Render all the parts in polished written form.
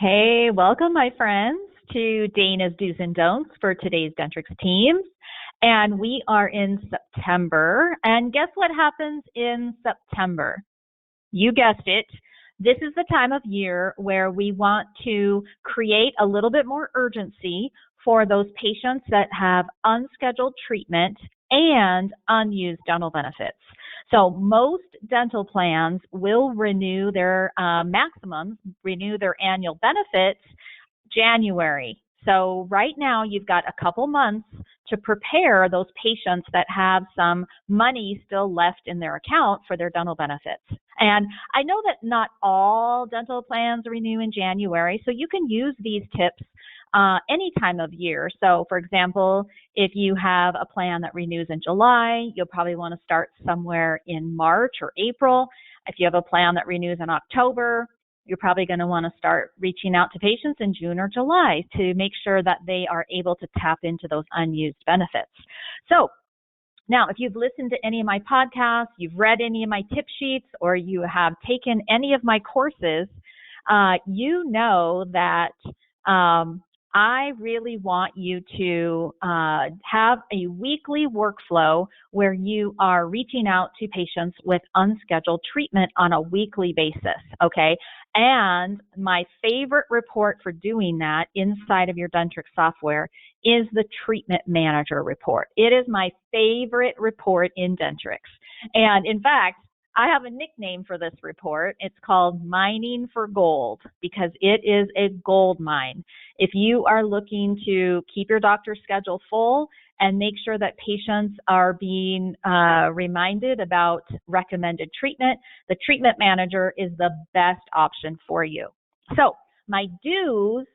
Hey, welcome, my friends, to Dayna's Do's and Don'ts for today's Dentrix teams. And we are in September. And guess what happens in September? You guessed it. This is the time of year where we want to create a little bit more urgency for those patients that have unscheduled treatment and unused dental benefits. So most dental plans will renew their maximums, renew their annual benefits January. So right now you've got a couple months to prepare those patients that have some money still left in their account for their dental benefits. And I know that not all dental plans renew in January, so you can use these tips any time of year. So for example, if you have a plan that renews in July, you'll probably want to start somewhere in March or April. If you have a plan that renews in October, you're probably going to want to start reaching out to patients in June or July to make sure that they are able to tap into those unused benefits. So now, if you've listened to any of my podcasts, you've read any of my tip sheets, or you have taken any of my courses, you know that I really want you to have a weekly workflow where you are reaching out to patients with unscheduled treatment on a weekly basis, okay? And my favorite report for doing that inside of your Dentrix software is the Treatment Manager report. It is my favorite report in Dentrix. And in fact, I have a nickname for this report. It's called Mining for Gold because it is a gold mine. If you are looking to keep your doctor's schedule full and make sure that patients are being reminded about recommended treatment, the Treatment Manager is the best option for you. So my do's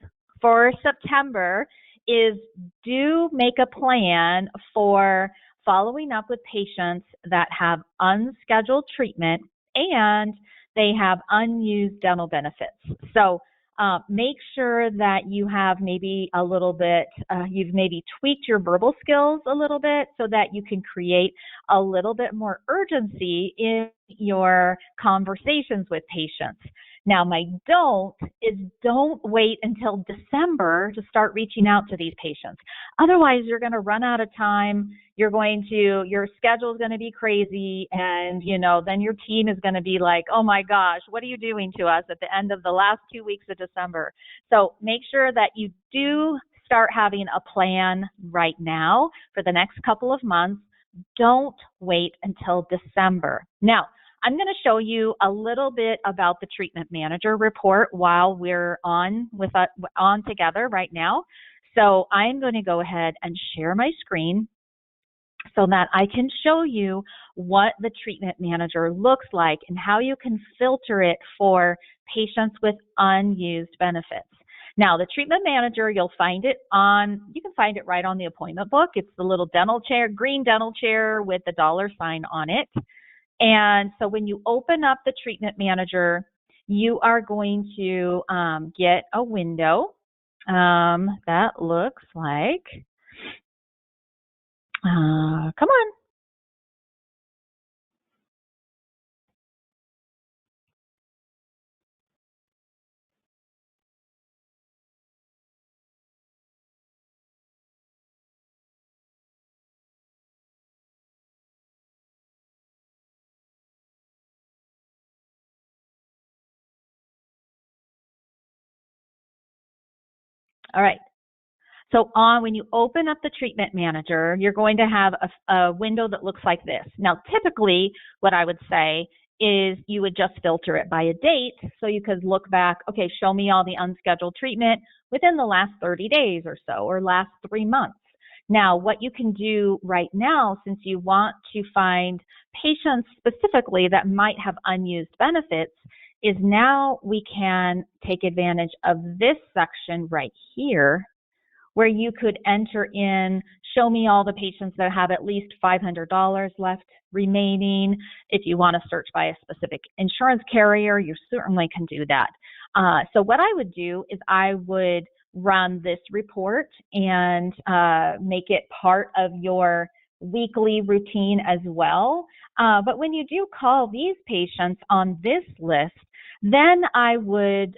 for September is do make a plan for following up with patients that have unscheduled treatment and they have unused dental benefits. So make sure that you have maybe a little bit, you've maybe tweaked your verbal skills a little bit so that you can create a little bit more urgency in your conversations with patients. Now, my don't is don't wait until December to start reaching out to these patients. Otherwise, you're going to run out of time. Your schedule is going to be crazy. And, then your team is going to be like, oh my gosh, what are you doing to us at the end of the last 2 weeks of December? So make sure that you do start having a plan right now for the next couple of months. Don't wait until December. Now, I'm going to show you a little bit about the Treatment Manager report while we're on together right now. So I'm going to go ahead and share my screen so that I can show you what the Treatment Manager looks like and how you can filter it for patients with unused benefits. Now, the Treatment Manager, you can find it right on the appointment book. It's the little green dental chair with the $ on it. And so when you open up the Treatment Manager, you are going to get a window that looks like, come on. All right. So when you open up the Treatment Manager, you're going to have a window that looks like this. Now, typically, what I would say is you would just filter it by a date so you could look back, okay, show me all the unscheduled treatment within the last 30 days or so, or last 3 months. Now, what you can do right now, since you want to find patients specifically that might have unused benefits, is now we can take advantage of this section right here where you could enter in, show me all the patients that have at least $500 left remaining. If you want to search by a specific insurance carrier, you certainly can do that. So what I would do is I would run this report and make it part of your weekly routine as well. But when you do call these patients on this list, then I would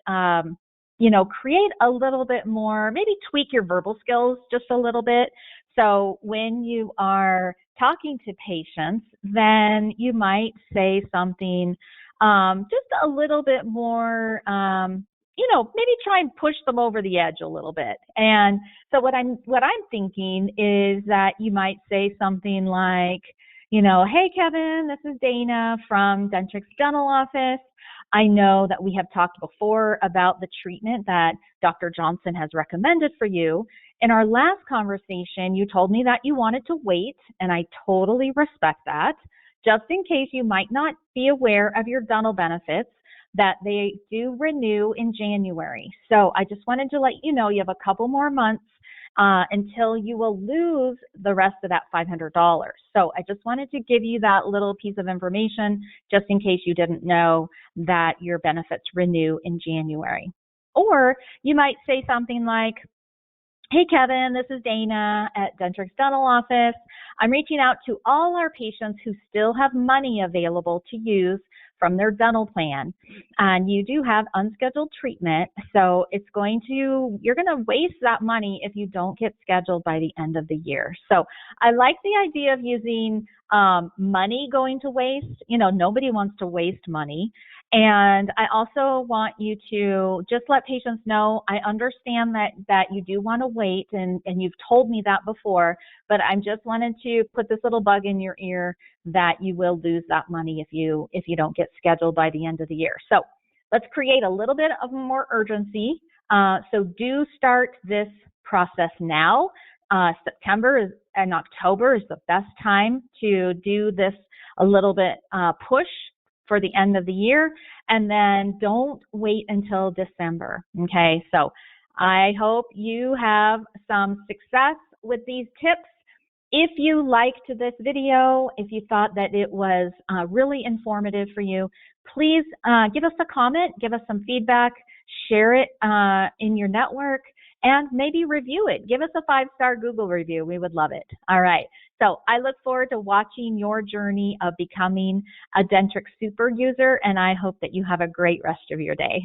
create a little bit more, maybe tweak your verbal skills just a little bit. So when you are talking to patients, then you might say something just a little bit more, maybe try and push them over the edge a little bit. And so what I'm thinking is that you might say something like, hey Kevin, this is Dayna from Dentrix Dental Office. I know that we have talked before about the treatment that Dr. Johnson has recommended for you. In our last conversation, you told me that you wanted to wait, and I totally respect that. Just in case you might not be aware of your dental benefits, that they do renew in January. So I just wanted to let you know you have a couple more months until you will lose the rest of that $500. So I just wanted to give you that little piece of information just in case you didn't know that your benefits renew in January. Or you might say something like, hey Kevin, this is Dayna at Dentrix Dental Office. I'm reaching out to all our patients who still have money available to use from their dental plan. And you do have unscheduled treatment, so you're going to waste that money if you don't get scheduled by the end of the year. So I like the idea of using money going to waste. Nobody wants to waste money. And I also want you to just let patients know, I understand that you do want to wait, and you've told me that before, but I just wanted to put this little bug in your ear that you will lose that money if you don't get scheduled by the end of the year. So let's create a little bit of more urgency. So do start this process now. September and October is the best time to do this a little bit push for the end of the year, and then don't wait until December. Okay, so I hope you have some success with these tips. If you liked this video, if you thought that it was really informative for you, please give us a comment, give us some feedback, share it in your network, and maybe review it. Give us a 5-star Google review. We would love it. All right. So I look forward to watching your journey of becoming a Dentrix super user, and I hope that you have a great rest of your day.